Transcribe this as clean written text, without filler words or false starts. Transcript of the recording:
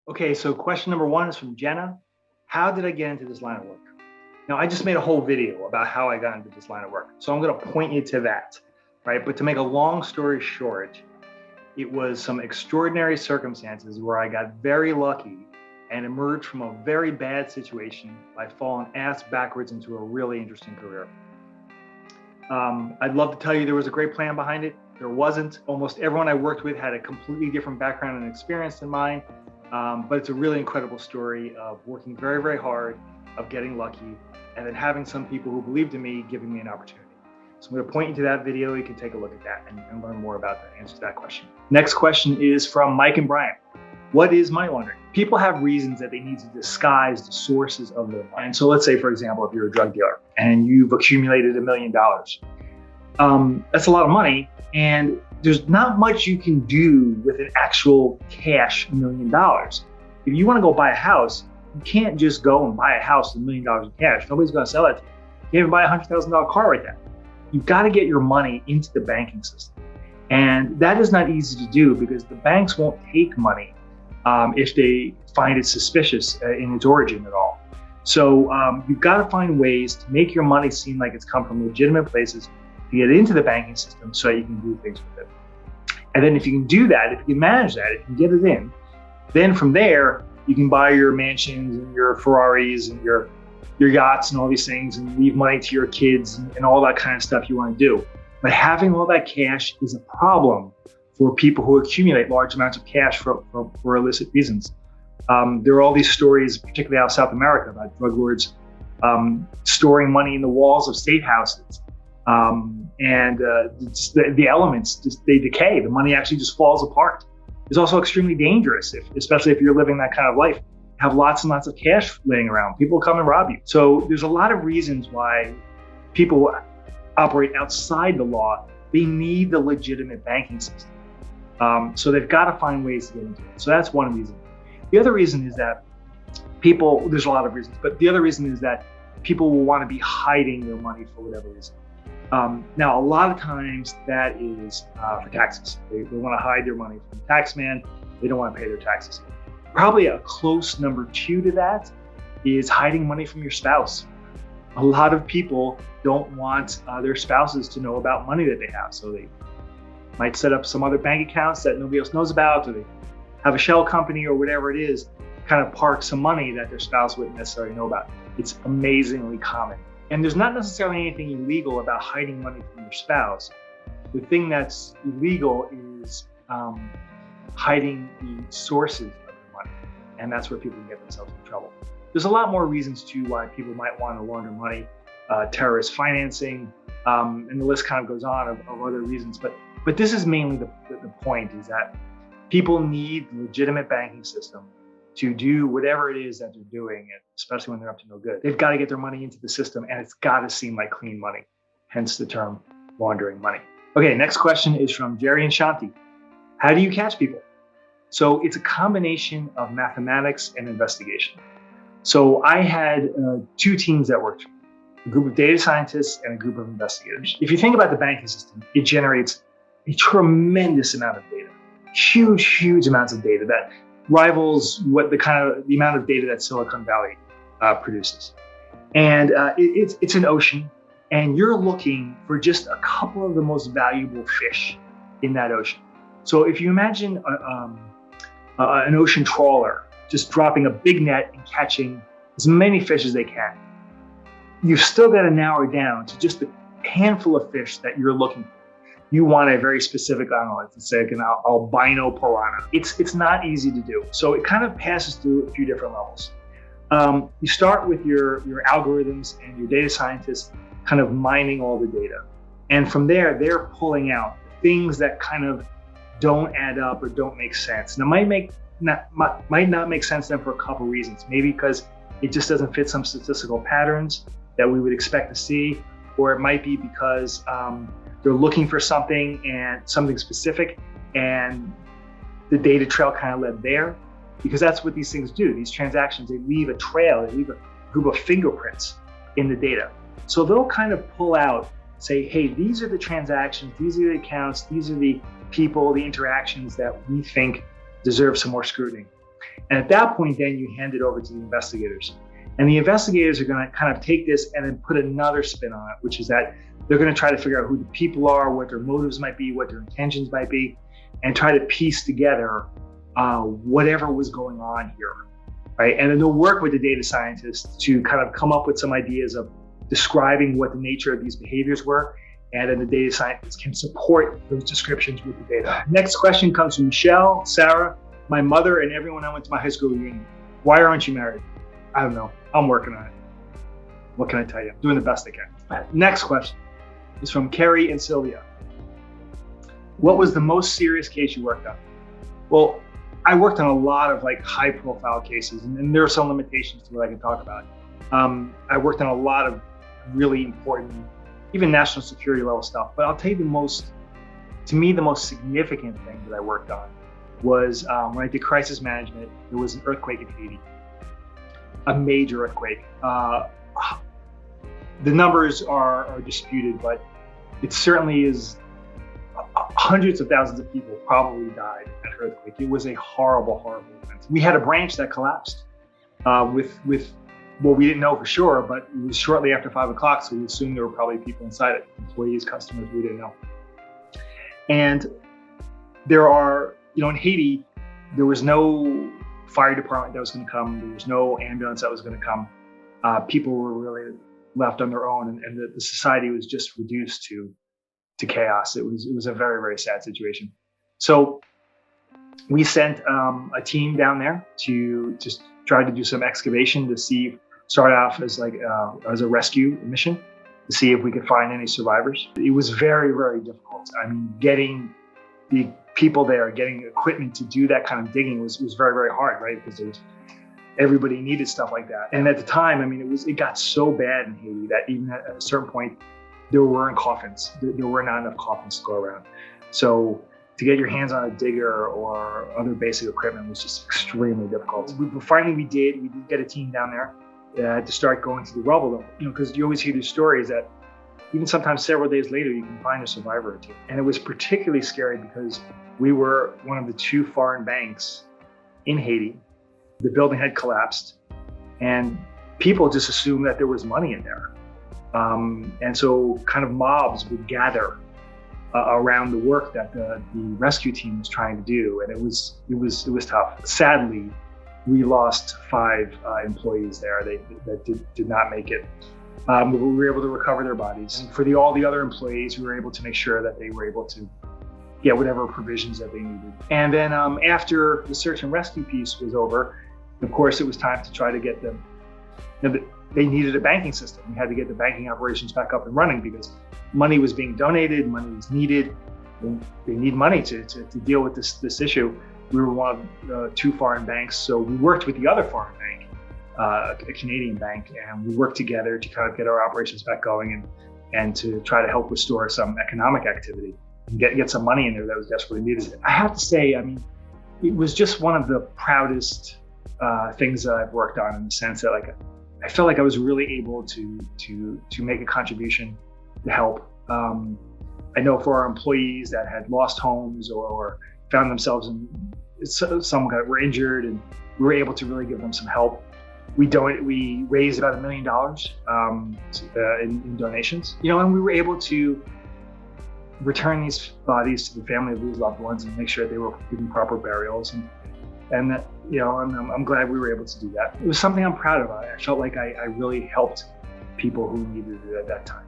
Okay, so question number one is from Jenna. How did I get into this line of work? Now, I just made a whole video about how I got into this line of work. So I'm going to point you to that, right? But to make a long story short, it was some extraordinary circumstances where I got very lucky and emerged from a very bad situation by falling ass backwards into a really interesting career. I'd love to tell you there was a great plan behind it. There wasn't. Almost everyone I worked with had a completely different background and experience than mine. But it's a really incredible story of working very, very hard, of getting lucky, and then having some people who believed in me giving me an opportunity. So I'm going to point you to that video. You can take a look at that and learn more about the answer to that question. Next question is from Mike and Brian. What is money laundering? People have reasons that they need to disguise the sources of their money. And so let's say, for example, if you're a drug dealer and you've accumulated $1 million, that's a lot of money. And there's not much you can do with an actual cash $1 million. If you want to go buy a house, you can't just go and buy a house with $1 million in cash. Nobody's going to sell it to you. You can't even buy a $100,000 car right now. You've got to get your money into the banking system. And that is not easy to do because the banks won't take money if they find it suspicious in its origin at all. So you've got to find ways to make your money seem like it's come from legitimate places to get into the banking system so that you can do things with it. And then if you can do that, if you can manage that, if you can get it in, then from there, you can buy your mansions and your Ferraris and your yachts and all these things and leave money to your kids and all that kind of stuff you want to do. But having all that cash is a problem for people who accumulate large amounts of cash for illicit reasons. There are all these stories, particularly out of South America, about drug lords storing money in the walls of state houses. The elements, they decay. The money actually just falls apart. It's also extremely dangerous, especially if you're living that kind of life. Have lots and lots of cash laying around. People come and rob you. So there's a lot of reasons why people operate outside the law. They need the legitimate banking system. So they've got to find ways to get into it. So that's one reason. The other reason is that there's a lot of reasons, but the other reason is that people will want to be hiding their money for whatever reason. Now, a lot of times that is for taxes. They want to hide their money from the tax man. They don't want to pay their taxes. Probably a close number two to that is hiding money from your spouse. A lot of people don't want their spouses to know about money that they have. So they might set up some other bank accounts that nobody else knows about, or they have a shell company or whatever it is, kind of park some money that their spouse wouldn't necessarily know about. It's amazingly common. And there's not necessarily anything illegal about hiding money from your spouse. The thing that's illegal is hiding the sources of the money. And that's where people can get themselves in trouble. There's a lot more reasons too why people might want to launder money, terrorist financing, and the list kind of goes on of other reasons. But this is mainly the point, is that people need the legitimate banking system to do whatever it is that they're doing, especially when they're up to no good. They've got to get their money into the system, and it's got to seem like clean money, hence the term laundering money. Okay, next question is from Jerry and Shanti. How do you catch people? So it's a combination of mathematics and investigation. So I had two teams that worked, a group of data scientists and a group of investigators. If you think about the banking system, it generates a tremendous amount of data, huge amounts of data that rivals what the amount of data that Silicon Valley produces. And it's an ocean, and you're looking for just a couple of the most valuable fish in that ocean. So if you imagine an ocean trawler just dropping a big net and catching as many fish as they can, you've still got to narrow it down to just a handful of fish that you're looking for. You want a very specific, I don't know, let's say an albino piranha. It's not easy to do. So it kind of passes through a few different levels. You start with your algorithms and your data scientists kind of mining all the data. And from there, they're pulling out things that kind of don't add up or don't make sense. Now, might not make sense then for a couple reasons. Maybe because it just doesn't fit some statistical patterns that we would expect to see, or it might be because they're looking for something specific, and the data trail kind of led there, because that's what these things do. These transactions, they leave a trail, they leave a group of fingerprints in the data. So they'll kind of pull out, say, hey, these are the transactions, these are the accounts, these are the people, the interactions that we think deserve some more scrutiny. And at that point, then you hand it over to the investigators. And the investigators are going to kind of take this and then put another spin on it, which is that they're going to try to figure out who the people are, what their motives might be, what their intentions might be, and try to piece together whatever was going on here, right? And then they'll work with the data scientists to kind of come up with some ideas of describing what the nature of these behaviors were. And then the data scientists can support those descriptions with the data. Next question comes from Michelle, Sarah, my mother, and everyone I went to my high school reunion. Why aren't you married? I don't know. I'm working on it. What can I tell you? I'm doing the best I can. Next question is from Carrie and Sylvia. What was the most serious case you worked on? Well, I worked on a lot of like high profile cases, and there are some limitations to what I can talk about. I worked on a lot of really important, even national security level stuff, but I'll tell you the most significant thing that I worked on was when I did crisis management. There was an earthquake in Haiti, a major earthquake. The numbers are disputed, but it certainly is. Hundreds of thousands of people probably died in that earthquake. It was a horrible, horrible event. We had a branch that collapsed with well, we didn't know for sure, but it was shortly after 5 o'clock, so we assumed there were probably people inside it, employees, customers, we didn't know. And there are, in Haiti, there was no fire department that was going to come. There was no ambulance that was going to come. People were really left on their own, and the society was just reduced to chaos. It was a very, very sad situation. So we sent a team down there to just try to do some excavation to start off as a rescue mission to see if we could find any survivors. It was very, very difficult. I mean, getting the people there, getting equipment to do that kind of digging was very, very hard, right? Because everybody needed stuff like that. And at the time, I mean, it got so bad in Haiti that even at a certain point, there weren't coffins. There were not enough coffins to go around. So to get your hands on a digger or other basic equipment was just extremely difficult. Finally, we did get a team down there to start going to the rubble, because you always hear these stories that even sometimes several days later, you can find a survivor or two. And it was particularly scary because we were one of the 2 foreign banks in Haiti. The building had collapsed and people just assumed that there was money in there. And so kind of mobs would gather around the work that the rescue team was trying to do. And it was tough. Sadly, we lost 5 employees there that did not make it. But we were able to recover their bodies. And for all the other employees, we were able to make sure that they were able to get whatever provisions that they needed. And then after the search and rescue piece was over, of course, it was time to try to get them. They needed a banking system. We had to get the banking operations back up and running because money was being donated, money was needed. They need money to deal with this issue. We were one of 2 foreign banks, so we worked with the other foreign bank, a Canadian bank, and we worked together to kind of get our operations back going and to try to help restore some economic activity and get some money in there that was desperately needed. I have to say, I mean, it was just one of the proudest things that I've worked on, in the sense that I felt like I was really able to make a contribution to help. I know for our employees that had lost homes or found themselves some were injured, and we were able to really give them some help. We raised about $1 million in donations, and we were able to return these bodies to the family of these loved ones and make sure they were given proper burials. And that, I'm glad we were able to do that. It was something I'm proud of. I felt like I really helped people who needed it at that time.